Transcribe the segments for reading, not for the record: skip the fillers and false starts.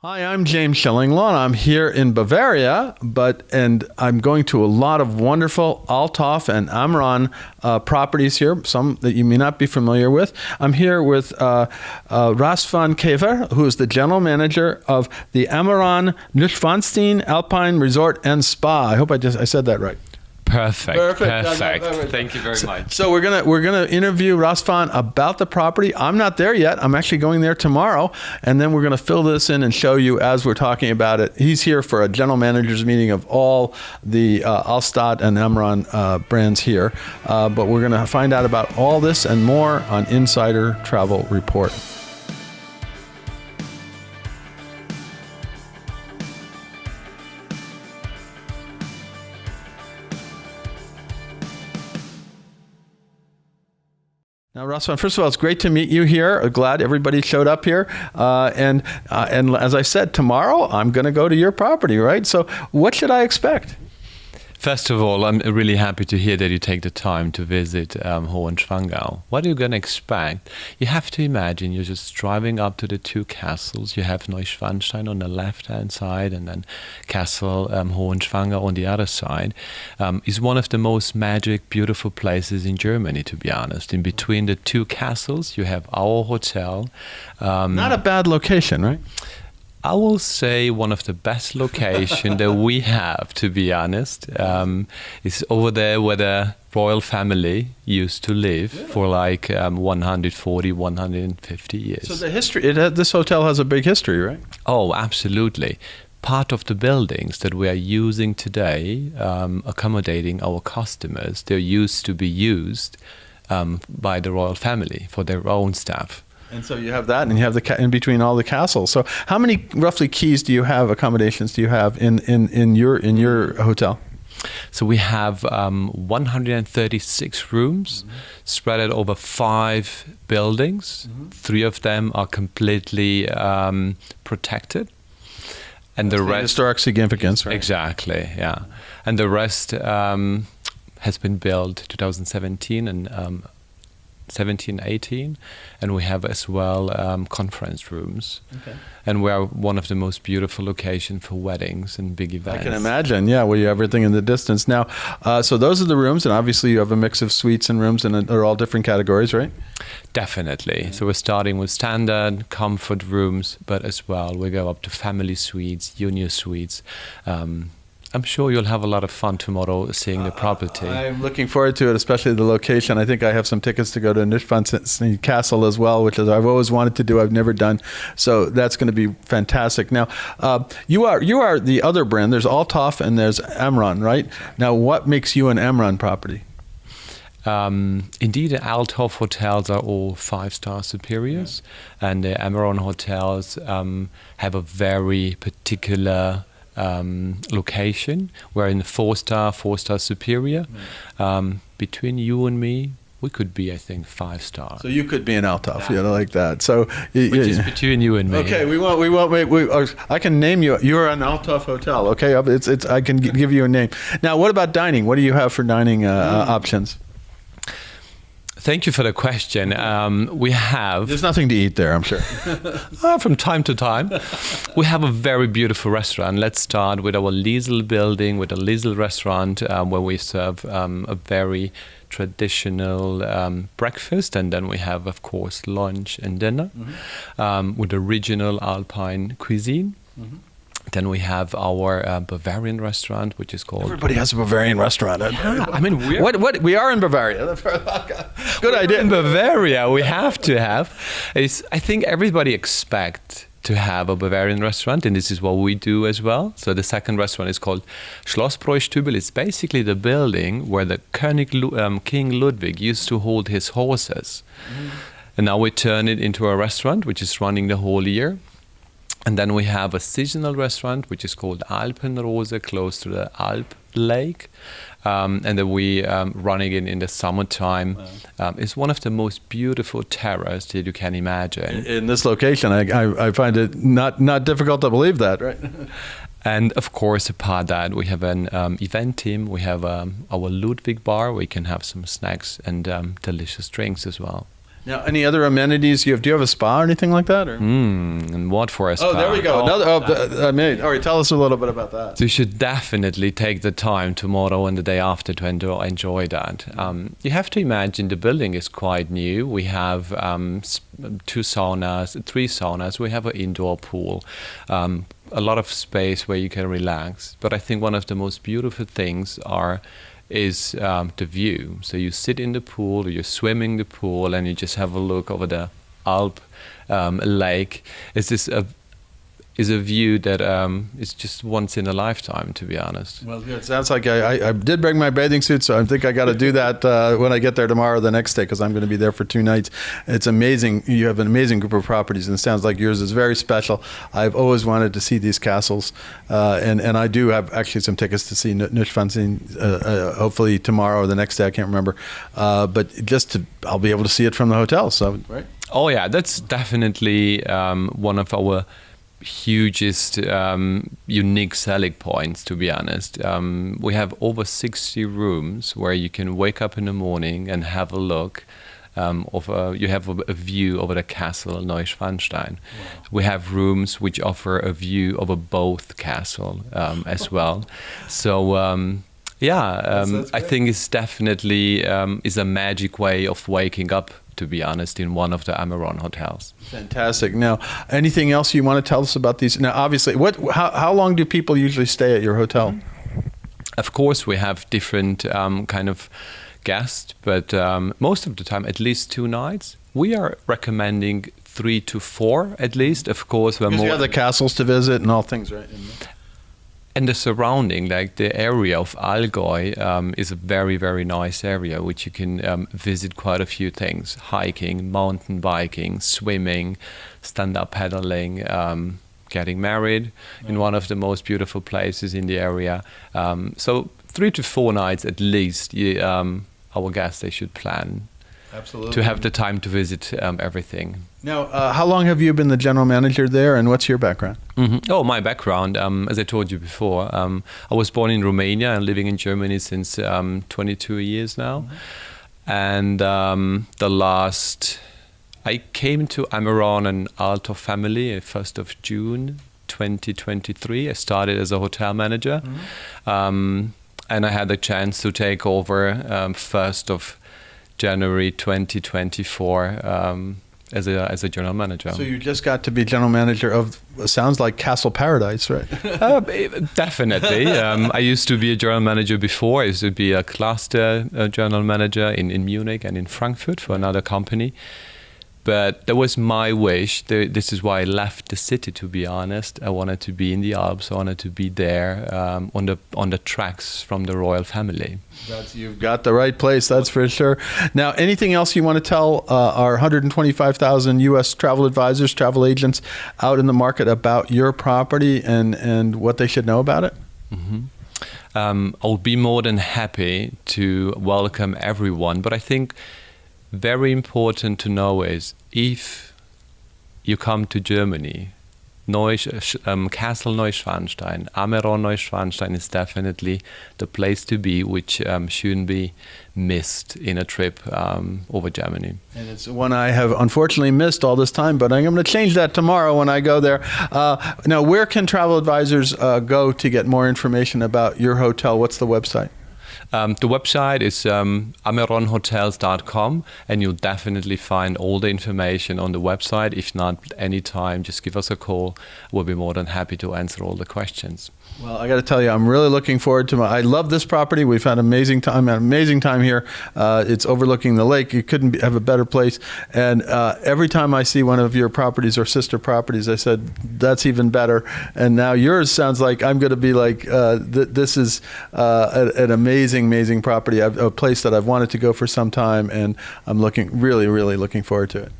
Hi, I'm James Schillinglaw. I'm here in Bavaria, and I'm going to a lot of wonderful Althoff and Amron properties here, some that you may not be familiar with. I'm here with Ras van Kever, who is the general manager of the Amron Neuschwanstein Alpine Resort and Spa. I hope I said that right. Perfect. Perfect. Thank you very much. So we're gonna interview Razvan about the property. I'm not there yet. I'm actually going there tomorrow, and then we're gonna fill this in and show you as we're talking about it. He's here for a general managers meeting of all the Alstad and Amron brands here, but we're gonna find out about all this and more on Insider Travel Report. Now, Razvan, first of all, it's great to meet you here. Glad everybody showed up here. And as I said, tomorrow I'm going to go to your property, right? So what should I expect? First of all, I'm really happy to hear that you take the time to visit Hohenschwangau. What are you going to expect? You have to imagine you're just driving up to the two castles. You have Neuschwanstein on the left-hand side and then Castle Hohenschwangau on the other side. It's one of the most magic, beautiful places in Germany, to be honest. In between the two castles, you have our hotel. Not a bad location, right? I will say one of the best locations that we have, to be honest, is over there where the royal family used to live for like 140, 150 years. So the history, this hotel has a big history, right? Oh, absolutely. Part of the buildings that we are using today, accommodating our customers, they used to be used by the royal family for their own staff. And so you have that, and you have the in between all the castles. So how many roughly keys do you have, accommodations do you have in your hotel? So we have 136 rooms spread out over 5 buildings. 3 of them are completely protected. And the rest, historic significance, right? Exactly, yeah. And the rest has been built 2017 and 17-18, and we have as well conference rooms. Okay. And we are one of the most beautiful locations for weddings and big events. I can imagine, yeah, well, you have everything in the distance. Now, so those are the rooms, and obviously you have a mix of suites and rooms, and they're all different categories, right? Definitely. Yeah. So we're starting with standard comfort rooms, but as well we go up to family suites, junior suites. I'm sure you'll have a lot of fun tomorrow seeing the property. I'm looking forward to it, especially the location. I think I have some tickets to go to Neuschwanstein Castle as well, which is I've always wanted to do, I've never done. So that's going to be fantastic. Now, you are the other brand. There's Althoff and there's Amron, right? Now, what makes you an Amron property? Indeed, the Althoff hotels are all 5-star superiors, and the Amron hotels have a very particular location. We're in 4-star superior. Between you and me, we could be, I think, 5-star. So you could be an Althoff, like that. So which is between you and me. Okay, we won't make. I can name you. You're an Althoff hotel. Okay, it's. I can give you a name. Now, what about dining? What do you have for dining options? Thank you for the question. We have... There's nothing to eat there, I'm sure. From time to time. We have a very beautiful restaurant. Let's start with our Liesel building, with a Liesel restaurant, where we serve a very traditional breakfast. And then we have, of course, lunch and dinner with original Alpine cuisine. Then we have our Bavarian restaurant, which is called... Everybody has a Bavarian restaurant. Yeah, I mean, we are in Bavaria. Good idea. In Bavaria, we have to have. I think everybody expects to have a Bavarian restaurant, and this is what we do as well. So the second restaurant is called Schlossbräustübel. It's basically the building where the King Ludwig used to hold his horses. And now we turn it into a restaurant, which is running the whole year. And then we have a seasonal restaurant, which is called Alpenrose, close to the Alp Lake. And then we running it in the summertime. It's one of the most beautiful terraces that you can imagine. In this location, I find it not difficult to believe that, right? And of course, apart that, we have an event team. We have our Ludwig bar where you can have some snacks and delicious drinks as well. Now, any other amenities you have? Do you have a spa or anything like that? Or? And what for a spa? Oh, there we go. All right, tell us a little bit about that. So you should definitely take the time tomorrow and the day after to enjoy that. You have to imagine the building is quite new. We have 3 saunas. We have an indoor pool. A lot of space where you can relax. But I think one of the most beautiful things is the view. So you sit in the pool, or you're swimming the pool, and you just have a look over the Alp lake. Is a view that is just once in a lifetime, to be honest. Well, it sounds like I did bring my bathing suit, so I think I got to do that when I get there tomorrow or the next day, because I'm going to be there for 2 nights. It's amazing. You have an amazing group of properties, and it sounds like yours is very special. I've always wanted to see these castles, and I do have actually some tickets to see Neuschwanstein, hopefully tomorrow or the next day. I can't remember, but I'll be able to see it from the hotel. So, right? Oh yeah, that's definitely one of our hugest unique selling points, to be honest. We have over 60 rooms where you can wake up in the morning and have a look. You have a view over the castle Neuschwanstein. Wow. We have rooms which offer a view over both castle as well. So I think it's definitely is a magic way of waking up, to be honest, in one of the Ameron hotels. Fantastic. Now, anything else you want to tell us about these? Now, obviously, how long do people usually stay at your hotel? Of course, we have different kind of guests, but most of the time, at least 2 nights. We are recommending 3 to 4 at least. Of course, because you have the castles to visit and all things, right? And the surrounding, like the area of Allgäu, is a very, very nice area, which you can visit quite a few things: hiking, mountain biking, swimming, stand-up paddling, getting married in one of the most beautiful places in the area. So 3 to 4 nights at least, our guests, they should plan. Absolutely. To have the time to visit everything. Now, how long have you been the general manager there, and what's your background? Mm-hmm. Oh, my background, as I told you before, I was born in Romania and living in Germany since 22 years now. Mm-hmm. And I came to Ameron and Althoff family 1st of June 2023. I started as a hotel manager, and I had the chance to take over 1st of January 2024 as a general manager. So you just got to be general manager of, sounds like Castle Paradise, right? Definitely. I used to be a general manager before. I used to be a cluster general manager in Munich and in Frankfurt for another company. But that was my wish. This is why I left the city, to be honest. I wanted to be in the Alps. I wanted to be there on the tracks from the royal family. You've got the right place, that's for sure. Now, anything else you want to tell our 125,000 U.S. travel advisors, travel agents out in the market about your property and what they should know about it? Mm-hmm. I'll be more than happy to welcome everyone. But I think very important to know is, if you come to Germany, Castle Neuschwanstein, Ameron Neuschwanstein is definitely the place to be, which shouldn't be missed in a trip over Germany. And it's one I have unfortunately missed all this time, but I'm going to change that tomorrow when I go there. Now, where can travel advisors go to get more information about your hotel? What's the website? The website is ameronhotels.com, and you'll definitely find all the information on the website. If not, anytime, just give us a call. We'll be more than happy to answer all the questions. Well, I got to tell you, I'm really looking forward to I love this property. We've had an amazing time here. It's overlooking the lake. You couldn't have a better place. And every time I see one of your properties or sister properties, I said, that's even better. And now yours sounds like I'm going to be like, this is an amazing property, a place that I've wanted to go for some time. And I'm really looking forward to it.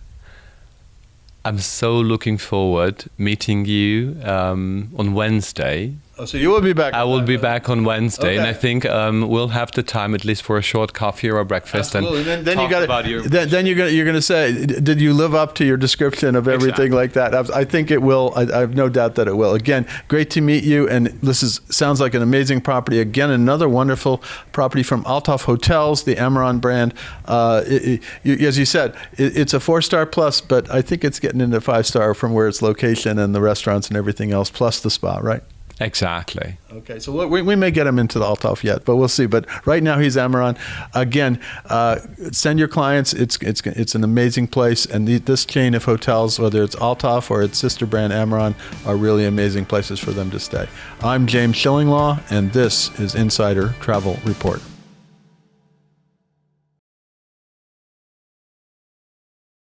I'm so looking forward meeting you on Wednesday. Oh, so you will be back. I will be back on Wednesday, and Okay. I think we'll have the time at least for a short coffee or a breakfast. Absolutely. And Then you talk got about your. then you're gonna say, did you live up to your description of everything like that? I think it will. I have no doubt that it will. Again, great to meet you, and this sounds like an amazing property. Again, another wonderful property from Althoff Hotels, the Amaran brand. As you said, it's a 4-star plus, but I think it's getting into 5-star from where its location and the restaurants and everything else, plus the spa, right? Exactly. Okay, so we may get him into the Althoff yet, but we'll see. But right now he's Amaran. Again, send your clients. It's an amazing place, and this chain of hotels, whether it's Althoff or its sister brand Amaran, are really amazing places for them to stay. I'm James Schillinglaw, and this is Insider Travel Report.